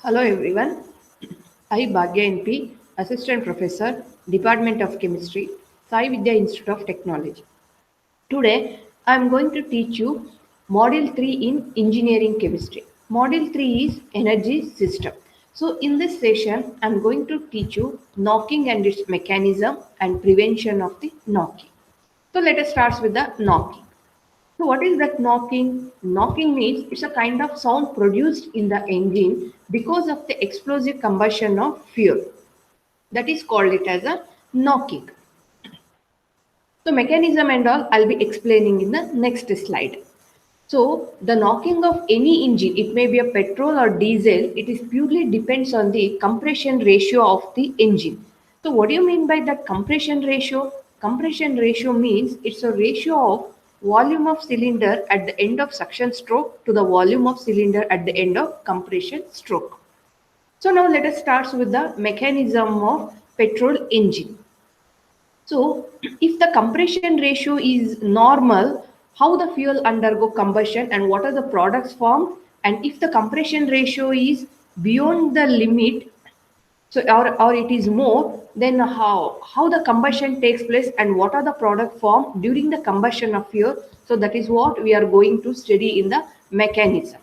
Hello everyone. I Bhagya NP, Assistant Professor, Department of Chemistry, Sai Vidya Institute of Technology. Today I am going to teach you Module 3 in Engineering Chemistry. Module 3 is Energy System. So in this session I am going to teach you knocking and its mechanism and prevention of the knocking. So let us start with the knocking. So what is that knocking? Knocking means it's a kind of sound produced in the engine because of the explosive combustion of fuel. That is called it as a knocking. So mechanism and all I'll be explaining in the next slide. So the knocking of any engine, it may be a petrol or diesel, it is purely depends on the compression ratio of the engine. So what do you mean by that compression ratio? Compression ratio means it's a ratio of volume of cylinder at the end of suction stroke to the volume of cylinder at the end of compression stroke. So now let us start with the mechanism of petrol engine. So, if the compression ratio is normal, how the fuel undergo combustion and what are the products formed? And if the compression ratio is beyond the limit, so or it is more, then how the combustion takes place and what are the product formed during the combustion of fuel? So that is what we are going to study in the mechanism.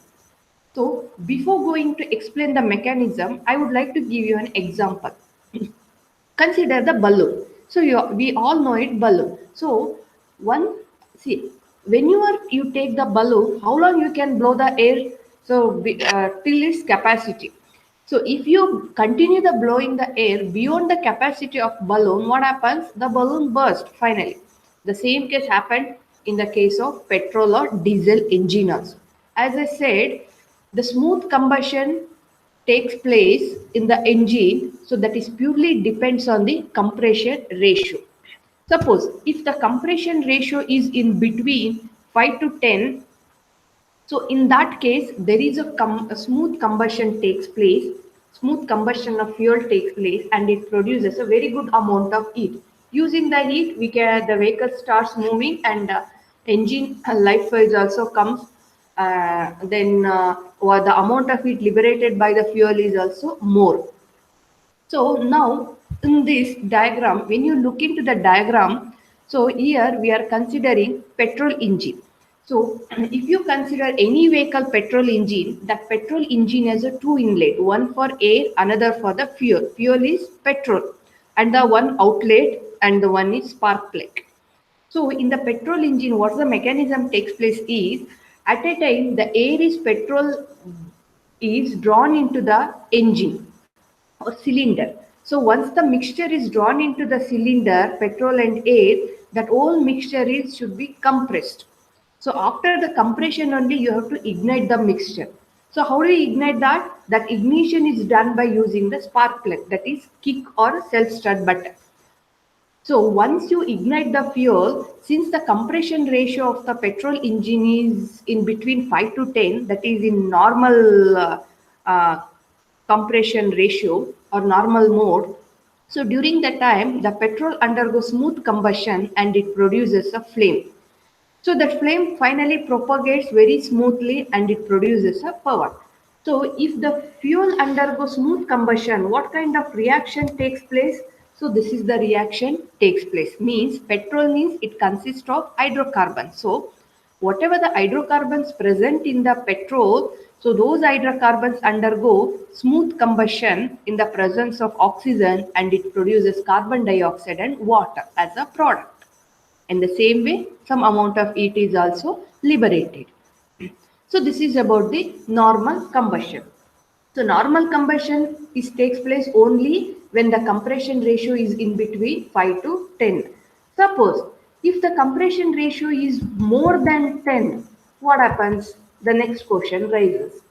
So before going to explain the mechanism, I would like to give you an example. Consider the balloon. So we all know it balloon. So one see when you take the balloon, how long you can blow the air? So till its capacity. So if you continue the blowing the air beyond the capacity of balloon, what happens? The balloon burst finally. The same case happened in the case of petrol or diesel engine also. As I said, the smooth combustion takes place in the engine, so that is purely depends on the compression ratio. Suppose if the compression ratio is in between 5 to 10, so in that case there is a smooth combustion takes place, smooth combustion of fuel takes place, and it produces a very good amount of heat. Using the heat, we can the vehicle starts moving, and engine life is also comes. Then or the amount of heat liberated by the fuel is also more. So now in this diagram, when you look into the diagram, so here we are considering petrol engine. So if you consider any vehicle petrol engine, that petrol engine has a two inlet, one for air, another for the fuel. Fuel is petrol, and the one outlet and the one is spark plug. So in the petrol engine, what the mechanism takes place is at a time the air is petrol is drawn into the engine or cylinder. So once the mixture is drawn into the cylinder, petrol and air, that whole mixture is should be compressed. So after the compression only you have to ignite the mixture. So how do you ignite that? That ignition is done by using the spark plug, that is kick or self start button. So once you ignite the fuel, since the compression ratio of the petrol engine is in between 5 to 10, that is in normal uh, compression ratio or normal mode. So during that time, the petrol undergoes smooth combustion and it produces a flame. So that flame finally propagates very smoothly and it produces a power. So if the fuel undergoes smooth combustion, what kind of reaction takes place? So this is the reaction takes place. Means petrol means it consists of hydrocarbons. So whatever the hydrocarbons present in the petrol, so those hydrocarbons undergo smooth combustion in the presence of oxygen and it produces carbon dioxide and water as a product. In the same way, some amount of heat is also liberated. So this is about the normal combustion. So normal combustion is takes place only when the compression ratio is in between 5 to 10. Suppose if the compression ratio is more than 10, what happens? The next question rises.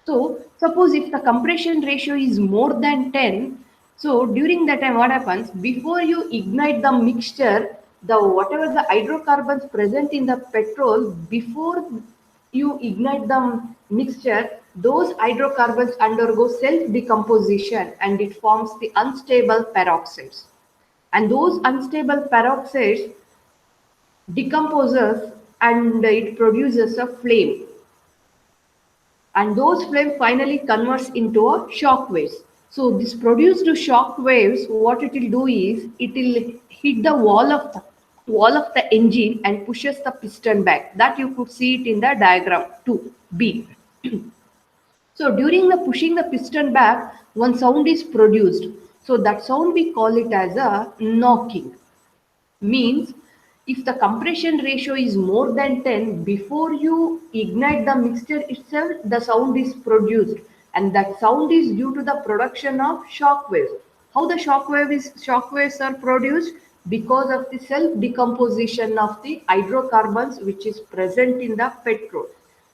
So suppose if the compression ratio is more than 10, so during that time what happens? Before you ignite the mixture, the whatever the hydrocarbons present in the petrol, before you ignite the mixture, those hydrocarbons undergo self decomposition and it forms the unstable peroxides. And those unstable peroxides decomposes and it produces a flame. and those flame finally converts into a shock waves. So this produced shock waves, what it will do is it will hit the wall of the engine and pushes the piston back. That you could see it in the diagram 2b. So during the pushing the piston back, one sound is produced. So that sound we call it as a knocking. Means if the compression ratio is more than 10, before you ignite the mixture itself, the sound is produced, and that sound is due to the production of shock waves. How the shock waves are produced? Because of the self decomposition of the hydrocarbons which is present in the petrol.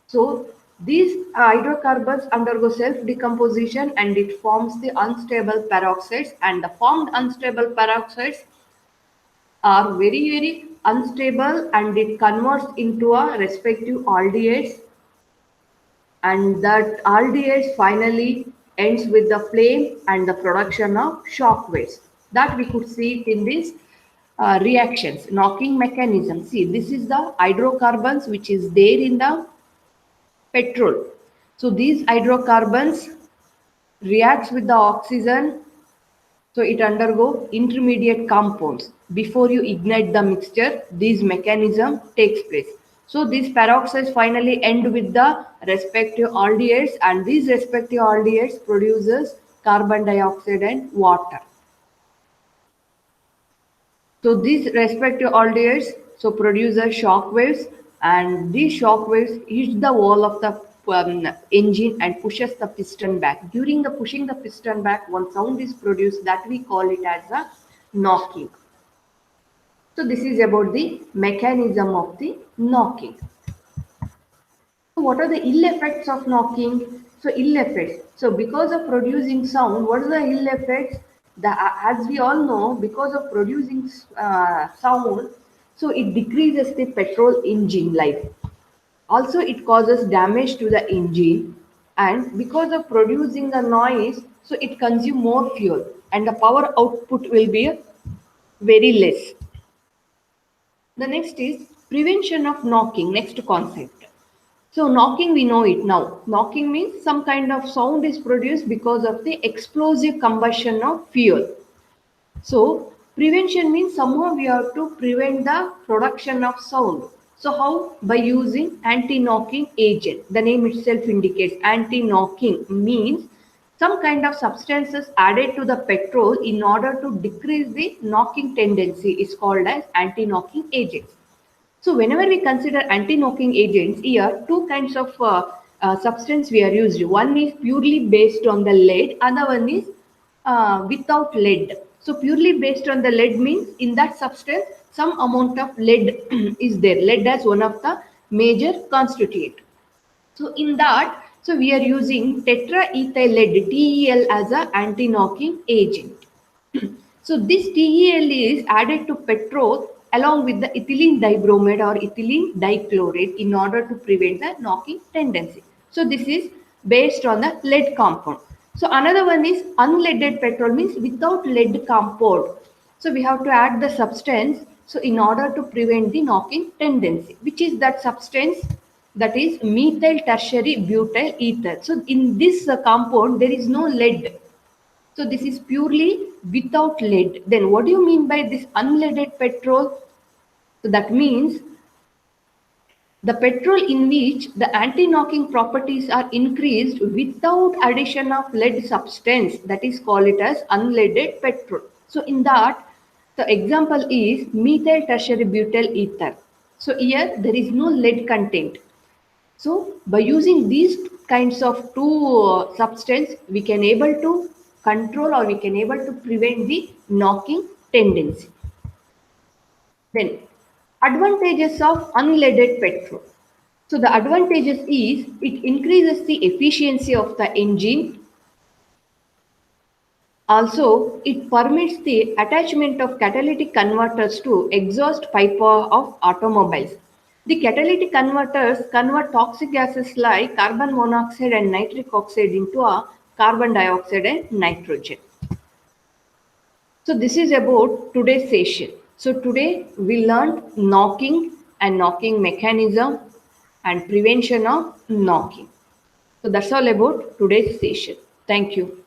So these hydrocarbons undergo self-decomposition and it forms the unstable peroxides, and the formed unstable peroxides are very unstable and it converts into a respective aldehydes, and that aldehydes finally ends with the flame and the production of shock waves. That we could see it in these reactions, knocking mechanism. See, this is the hydrocarbons which is there in the petrol. So these hydrocarbons reacts with the oxygen, so it undergo intermediate compounds. Before you ignite the mixture, this mechanism takes place. So these peroxides finally end with the respective aldehydes, and these respective aldehydes produces carbon dioxide and water. So these respective aldehydes produce shock waves, and these shock waves hit the wall of the engine and pushes the piston back. During the pushing the piston back, one sound is produced that we call it as a knocking. So this is about the mechanism of the knocking. So what are the ill effects of knocking? So ill effects. So because of producing sound, what are the ill effects? As we all know, because of producing sound, so it decreases the petrol engine life. Also, it causes damage to the engine, and because of producing the noise, so it consumes more fuel, and the power output will be very less. The next is prevention of knocking. Next concept. So knocking, we know it now. Knocking means some kind of sound is produced because of the explosive combustion of fuel. So prevention means somehow we have to prevent the production of sound. So how? By using anti-knocking agent. The name itself indicates anti-knocking means some kind of substances added to the petrol in order to decrease the knocking tendency is called as anti-knocking agents. So whenever we consider anti-knocking agents, here two kinds of substance we are used. One is purely based on the lead, other one is without lead. So purely based on the lead means in that substance some amount of lead is there. Lead as one of the major constituent. So in that, so we are using tetraethyl lead (TEL) as a anti-knocking agent. So this TEL is added to petrol along with the ethylene dibromide or ethylene dichloride in order to prevent the knocking tendency. So this is based on the lead compound. So another one is unleaded petrol means without lead compound. So we have to add the substance so in order to prevent the knocking tendency. Which is that substance? That is methyl tertiary butyl ether. So in this compound there is no lead. So this is purely without lead. Then what do you mean by this unleaded petrol? So that means the petrol in which the anti-knocking properties are increased without addition of lead substance, that is called it as unleaded petrol. So in that, the example is methyl tertiary butyl ether. So here there is no lead content. So by using these kinds of two substance, we can able to control or we can able to prevent the knocking tendency. Then advantages of unleaded petrol. So the advantages is it increases the efficiency of the engine. Also, it permits the attachment of catalytic converters to exhaust pipe of automobiles. The catalytic converters convert toxic gases like carbon monoxide and nitric oxide into a carbon dioxide and nitrogen. So this is about today's session. So today we learned knocking and knocking mechanism and prevention of knocking. So that's all about today's session. Thank you.